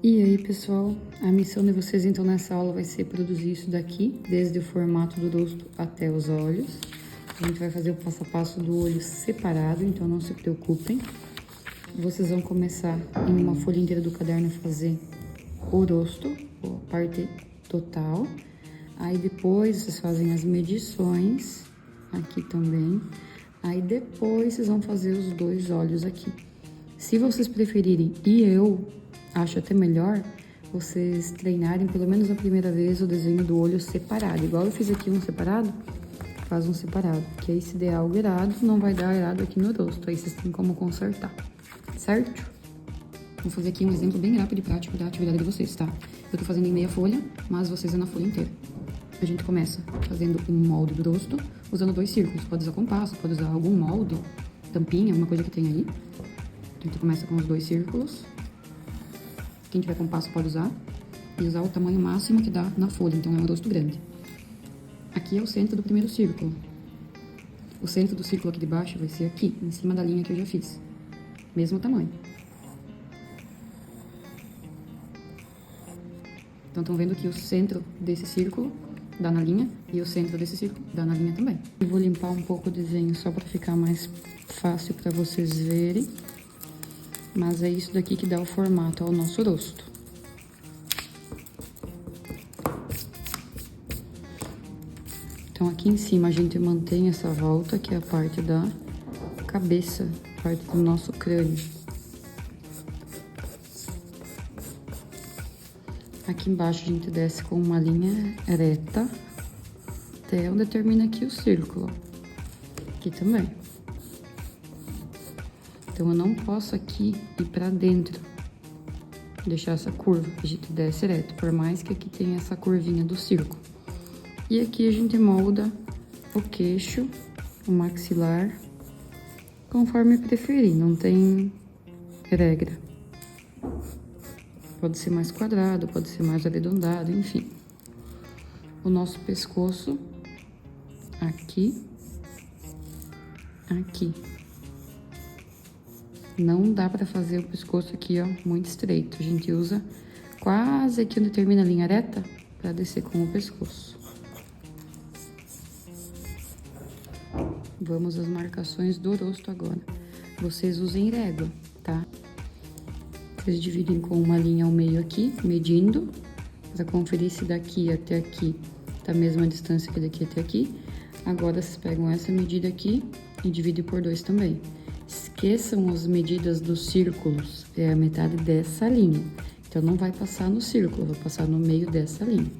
E aí, pessoal, a missão de vocês então nessa aula vai ser produzir isso daqui, desde o formato do rosto até os olhos. A gente vai fazer o passo a passo do olho separado, então não se preocupem. Vocês vão começar em uma folha inteira do caderno a fazer o rosto, a parte total. Aí depois vocês fazem as medições, aqui também. Aí depois vocês vão fazer os dois olhos aqui. Se vocês preferirem, e eu acho até melhor, vocês treinarem pelo menos a primeira vez o desenho do olho separado. Igual eu fiz aqui um separado, faz um separado. Que aí se der algo errado, não vai dar errado aqui no rosto. Aí vocês têm como consertar, certo? Vou fazer aqui um exemplo bem rápido e prático da atividade de vocês, tá? Eu tô fazendo em meia folha, mas vocês é na folha inteira. A gente começa fazendo um molde do rosto, usando 2 círculos. Pode usar compasso, pode usar algum molde, tampinha, alguma coisa que tem aí. Então, a gente começa com os 2 círculos. Quem tiver compasso pode usar. E usar o tamanho máximo que dá na folha, então é um rosto grande. Aqui é o centro do primeiro círculo. O centro do círculo aqui de baixo vai ser aqui, em cima da linha que eu já fiz. Mesmo tamanho. Então, estão vendo que o centro desse círculo dá na linha e o centro desse círculo dá na linha também. Eu vou limpar um pouco o desenho só para ficar mais fácil para vocês verem. Mas é isso daqui que dá o formato ao nosso rosto. Então, aqui em cima a gente mantém essa volta, que é a parte da cabeça, a parte do nosso crânio. Aqui embaixo a gente desce com uma linha reta até onde termina aqui o círculo. Aqui também. Então, eu não posso aqui ir pra dentro, deixar essa curva, a gente desce reto, por mais que aqui tenha essa curvinha do círculo. E aqui a gente molda o queixo, o maxilar, conforme preferir, não tem regra. Pode ser mais quadrado, pode ser mais arredondado, enfim. O nosso pescoço, aqui, aqui. Não dá pra fazer o pescoço aqui, ó, muito estreito. A gente usa quase aqui onde termina a linha reta pra descer com o pescoço. Vamos às marcações do rosto agora. Vocês usem régua, tá? Vocês dividem com uma linha ao meio aqui, medindo, pra conferir se daqui até aqui tá a mesma distância que daqui até aqui. Agora, vocês pegam essa medida aqui e dividem por 2 também. Esqueçam as medidas dos círculos, é a metade dessa linha. Então, não vai passar no círculo, vai passar no meio dessa linha.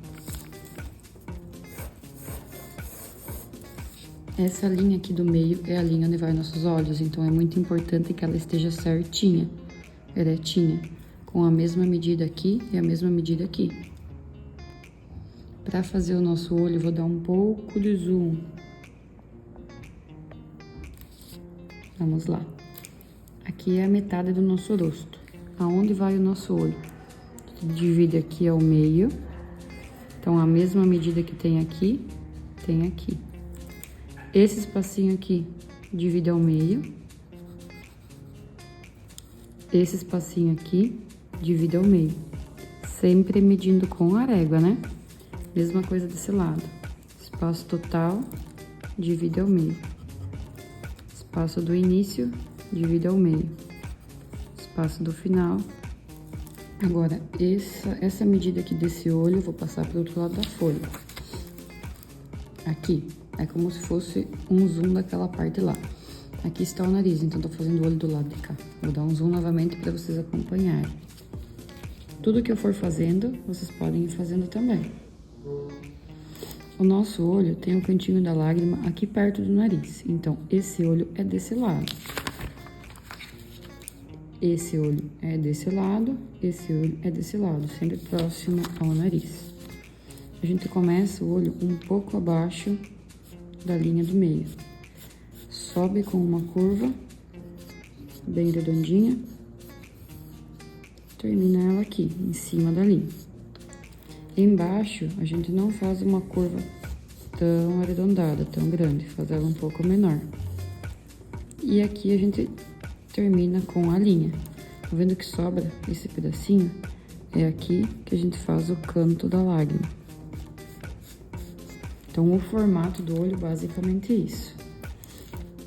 Essa linha aqui do meio é a linha onde vai nossos olhos, então é muito importante que ela esteja certinha, retinha, com a mesma medida aqui e a mesma medida aqui. Para fazer o nosso olho, eu vou dar um pouco de zoom. Vamos lá. Aqui é a metade do nosso rosto. Aonde vai o nosso olho? Divide aqui ao meio. Então, a mesma medida que tem aqui, tem aqui. Esse espacinho aqui, divide ao meio. Esse espacinho aqui, divide ao meio. Sempre medindo com a régua, né? Mesma coisa desse lado. Espaço total, divide ao meio. Espaço do início, divide ao meio. Espaço do final. Agora, essa medida aqui desse olho, eu vou passar para o outro lado da folha. Aqui, é como se fosse um zoom daquela parte lá. Aqui está o nariz, então tô fazendo o olho do lado de cá. Vou dar um zoom novamente para vocês acompanharem. Tudo que eu for fazendo, vocês podem ir fazendo também. O nosso olho tem o cantinho da lágrima aqui perto do nariz. Então, esse olho é desse lado. Esse olho é desse lado, esse olho é desse lado, sempre próximo ao nariz. A gente começa o olho um pouco abaixo da linha do meio. Sobe com uma curva bem redondinha. Termina ela aqui, em cima da linha. Embaixo, a gente não faz uma curva tão arredondada, tão grande, faz ela um pouco menor. E aqui a gente termina com a linha. Tá vendo que sobra esse pedacinho? é aqui que a gente faz o canto da lágrima. Então, o formato do olho basicamente é isso.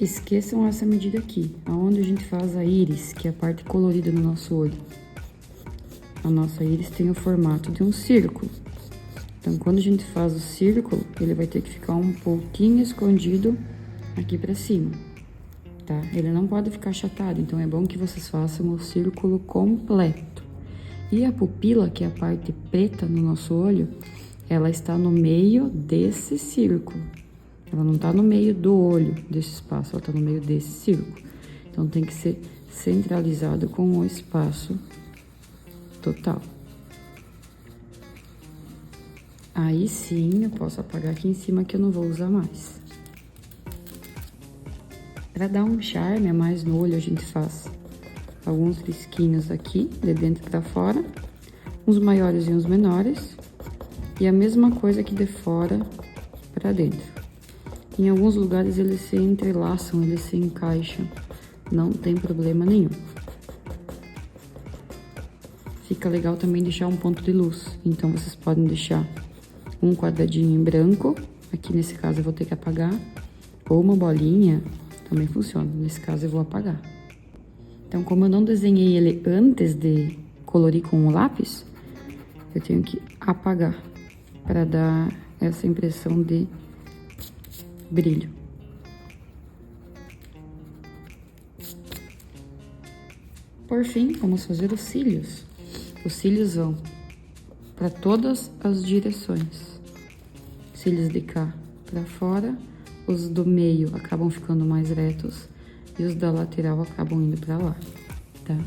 Esqueçam essa medida aqui, aonde a gente faz a íris, que é a parte colorida do nosso olho. A nossa íris tem o formato de um círculo. Então, quando a gente faz o círculo, ele vai ter que ficar um pouquinho escondido aqui pra cima, tá? Ele não pode ficar achatado, então é bom que vocês façam o círculo completo. E a pupila, que é a parte preta no nosso olho, ela está no meio desse círculo. Ela não tá no meio do olho, desse espaço, ela tá no meio desse círculo. Então, tem que ser centralizado com o espaço total. Aí sim, eu posso apagar aqui em cima que eu não vou usar mais. Para dar um charme a mais no olho, a gente faz alguns risquinhos aqui, de dentro para fora, uns maiores e uns menores, e a mesma coisa aqui de fora para dentro. Em alguns lugares eles se entrelaçam, eles se encaixam, não tem problema nenhum. Fica legal também deixar um ponto de luz, então vocês podem deixar um quadradinho em branco, aqui nesse caso eu vou ter que apagar, ou uma bolinha, também funciona, nesse caso eu vou apagar. Então, como eu não desenhei ele antes de colorir com o lápis, eu tenho que apagar, para dar essa impressão de brilho. Por fim, vamos fazer os cílios. Os cílios vão para todas as direções. Cílios de cá para fora, os do meio acabam ficando mais retos e os da lateral acabam indo para lá, tá?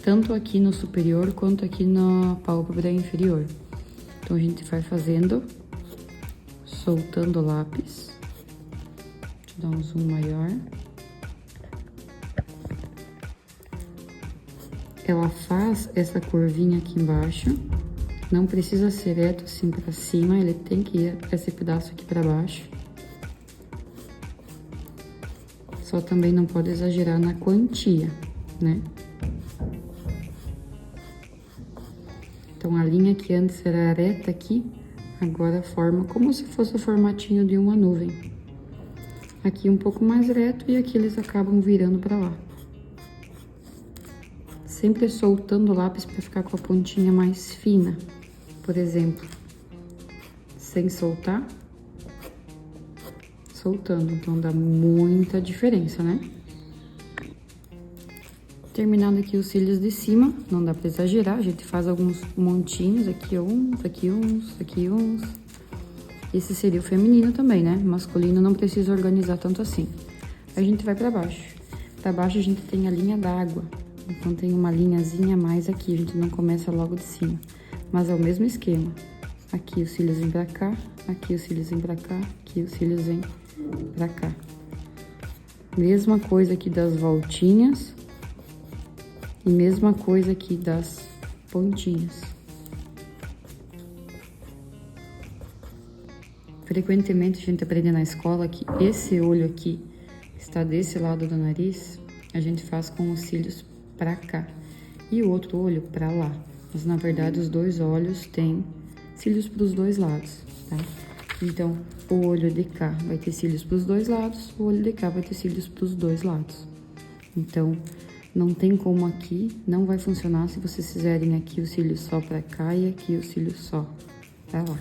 Tanto aqui no superior quanto aqui na pálpebra inferior. Então, a gente vai fazendo, soltando o lápis. Deixa eu dar um zoom maior. Ela faz essa curvinha aqui embaixo. Não precisa ser reto assim pra cima, ele tem que ir esse pedaço aqui pra baixo. Só também não pode exagerar na quantia, né? Então, a linha que antes era reta aqui, agora forma como se fosse o formatinho de uma nuvem. Aqui um pouco mais reto e aqui eles acabam virando pra lá. Sempre soltando o lápis para ficar com a pontinha mais fina. Por exemplo, sem soltar, soltando. Então, dá muita diferença, né? Terminando aqui os cílios de cima, não dá para exagerar, a gente faz alguns montinhos, aqui uns, aqui uns, aqui uns. Esse seria o feminino também, né? O masculino não precisa organizar tanto assim. A gente vai para baixo. Para baixo a gente tem a linha d'água. Então, tem uma linhazinha a mais aqui, a gente não começa logo de cima. Mas é o mesmo esquema. Aqui os cílios vêm pra cá, aqui os cílios vêm pra cá, aqui os cílios vêm pra cá. Mesma coisa aqui das voltinhas. E mesma coisa aqui das pontinhas. Frequentemente a gente aprende na escola que esse olho aqui está desse lado do nariz, a gente faz com os cílios pra cá e o outro olho pra lá. Mas na verdade os dois olhos têm cílios pros dois lados, tá? Então, o olho de cá vai ter cílios pros dois lados, o olho de cá vai ter cílios pros dois lados. Então, não tem como aqui, não vai funcionar se vocês fizerem aqui os cílios só pra cá e aqui os cílios só pra lá.